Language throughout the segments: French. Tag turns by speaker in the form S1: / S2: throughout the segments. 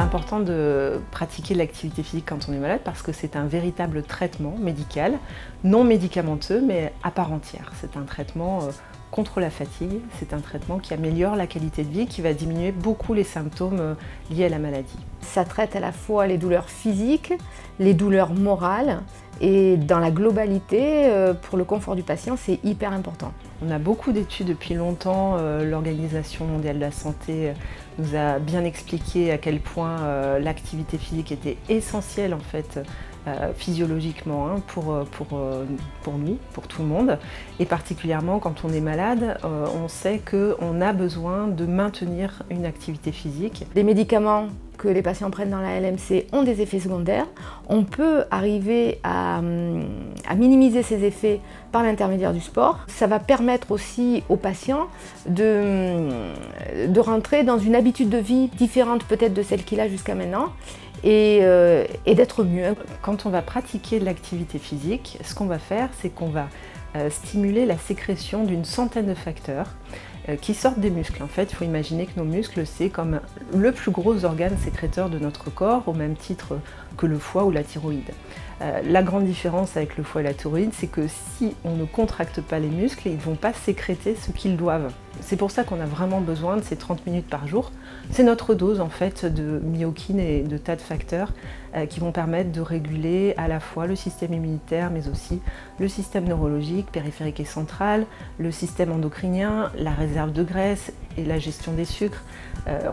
S1: important de pratiquer l'activité physique quand on est malade parce que c'est un véritable traitement médical, non médicamenteux mais à part entière. C'est un traitement contre la fatigue, c'est un traitement qui améliore la qualité de vie, qui va diminuer beaucoup les symptômes liés à la maladie.
S2: Ça traite à la fois les douleurs physiques, les douleurs morales et dans la globalité, pour le confort du patient, c'est hyper important.
S1: On a beaucoup d'études depuis longtemps, l'Organisation mondiale de la santé nous a bien expliqué à quel point l'activité physique était essentielle en fait physiologiquement pour nous, pour tout le monde. Et particulièrement quand on est malade, on sait qu'on a besoin de maintenir une activité physique.
S2: Les médicaments que les patients prennent dans la LMC ont des effets secondaires. On peut arriver à minimiser ces effets par l'intermédiaire du sport. Ça va permettre aussi aux patients de rentrer dans une habitude de vie différente peut-être de celle qu'il a jusqu'à maintenant et d'être mieux.
S1: Quand on va pratiquer de l'activité physique, ce qu'on va faire, c'est qu'on va stimuler la sécrétion d'une centaine de facteurs qui sortent des muscles. En fait, il faut imaginer que nos muscles, c'est comme le plus gros organe sécréteur de notre corps, au même titre que le foie ou la thyroïde. La grande différence avec le foie et la thyroïde, c'est que si on ne contracte pas les muscles, ils ne vont pas sécréter ce qu'ils doivent. C'est pour ça qu'on a vraiment besoin de ces 30 minutes par jour. C'est notre dose en fait de myokine et de tas de facteurs qui vont permettre de réguler à la fois le système immunitaire, mais aussi le système neurologique, périphérique et central, le système endocrinien, la réserve de graisse et la gestion des sucres.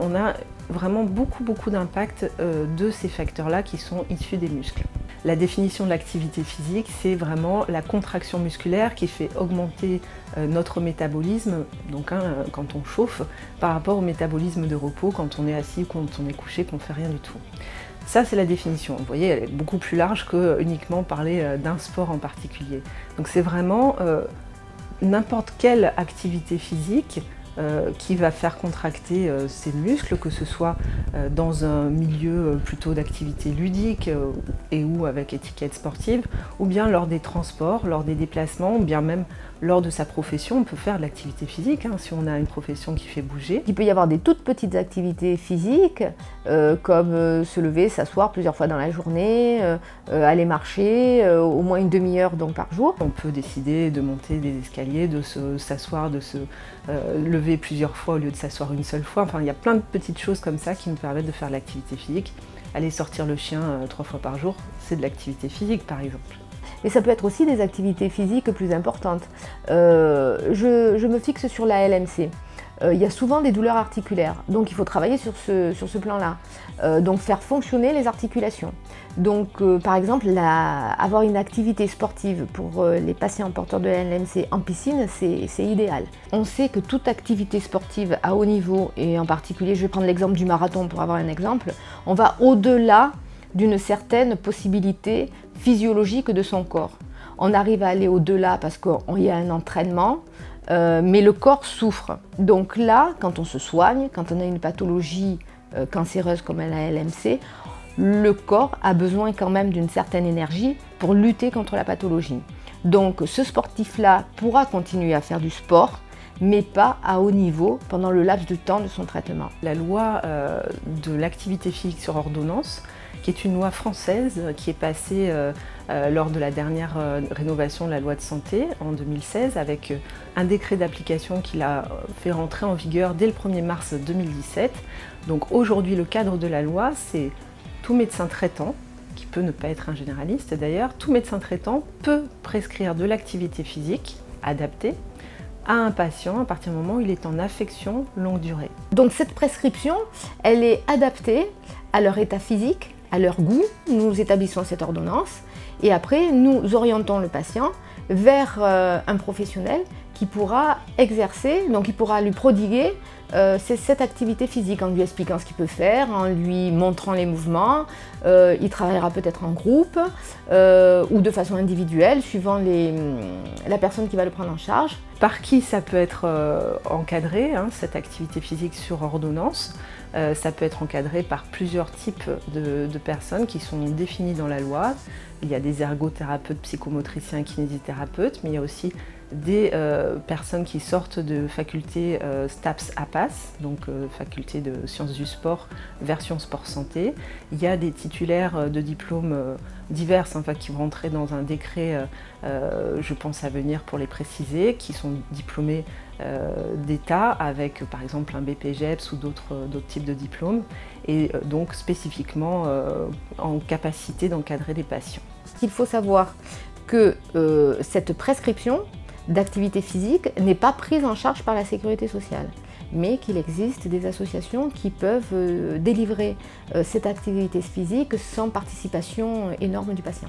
S1: On a vraiment beaucoup d'impact de ces facteurs-là qui sont issus des muscles. La définition de l'activité physique, c'est vraiment la contraction musculaire qui fait augmenter notre métabolisme, donc quand on chauffe, par rapport au métabolisme de repos quand on est assis, quand on est couché, qu'on ne fait rien du tout. Ça, c'est la définition. Vous voyez, elle est beaucoup plus large que uniquement parler d'un sport en particulier. Donc c'est vraiment n'importe quelle activité physique qui va faire contracter ces muscles, que ce soit dans un milieu plutôt d'activité ludique et ou avec étiquette sportive, ou bien lors des transports, lors des déplacements, ou bien même lors de sa profession. On peut faire de l'activité physique si on a une profession qui fait bouger.
S2: Il peut y avoir des toutes petites activités physiques comme se lever, s'asseoir plusieurs fois dans la journée, aller marcher au moins une demi-heure donc par jour.
S1: On peut décider de monter des escaliers, de s'asseoir, de se lever plusieurs fois au lieu de s'asseoir une seule fois. Enfin, il y a plein de petites choses comme ça qui nous permettent de faire de l'activité physique. Aller sortir le chien 3 fois par jour, c'est de l'activité physique par exemple.
S2: Et ça peut être aussi des activités physiques plus importantes. Je me fixe sur la LMC. Il y a souvent des douleurs articulaires, donc il faut travailler sur ce plan-là. Donc faire fonctionner les articulations. Donc par exemple, avoir une activité sportive pour les patients porteurs de la LMC en piscine, c'est idéal. On sait que toute activité sportive à haut niveau, et en particulier, je vais prendre l'exemple du marathon pour avoir un exemple, on va au-delà d'une certaine possibilité physiologique de son corps. On arrive à aller au-delà parce qu'il y a un entraînement, mais le corps souffre. Donc là, quand on se soigne, quand on a une pathologie cancéreuse comme la LMC, le corps a besoin quand même d'une certaine énergie pour lutter contre la pathologie. Donc ce sportif-là pourra continuer à faire du sport, mais pas à haut niveau pendant le laps de temps de son traitement.
S1: La loi de l'activité physique sur ordonnance, qui est une loi française qui est passée lors de la dernière rénovation de la loi de santé en 2016 avec un décret d'application qui l'a fait rentrer en vigueur dès le 1er mars 2017. Donc aujourd'hui, le cadre de la loi, c'est tout médecin traitant, qui peut ne pas être un généraliste d'ailleurs, tout médecin traitant peut prescrire de l'activité physique adaptée à un patient à partir du moment où il est en affection longue durée.
S2: Donc cette prescription, elle est adaptée à leur état physique, à leur goût. Nous établissons cette ordonnance et après nous orientons le patient vers un professionnel qui pourra exercer, donc il pourra lui prodiguer cette activité physique en lui expliquant ce qu'il peut faire, en lui montrant les mouvements. Il travaillera peut-être en groupe ou de façon individuelle suivant la personne qui va le prendre en charge.
S1: Par qui ça peut être encadré, cette activité physique sur ordonnance. Ça peut être encadré par plusieurs types de personnes qui sont définies dans la loi. Il y a des ergothérapeutes, psychomotriciens, kinésithérapeutes, mais il y a aussi des personnes qui sortent de faculté STAPS APAS, donc faculté de sciences du sport, version sport santé. Il y a des titulaires de diplômes divers, enfin, qui vont entrer dans un décret, je pense à venir pour les préciser, qui sont diplômés d'État avec par exemple un BPGEPS ou d'autres types de diplômes, et donc spécifiquement en capacité d'encadrer des patients.
S2: Il faut savoir que cette prescription d'activité physique n'est pas prise en charge par la sécurité sociale, mais qu'il existe des associations qui peuvent délivrer cette activité physique sans participation énorme du patient.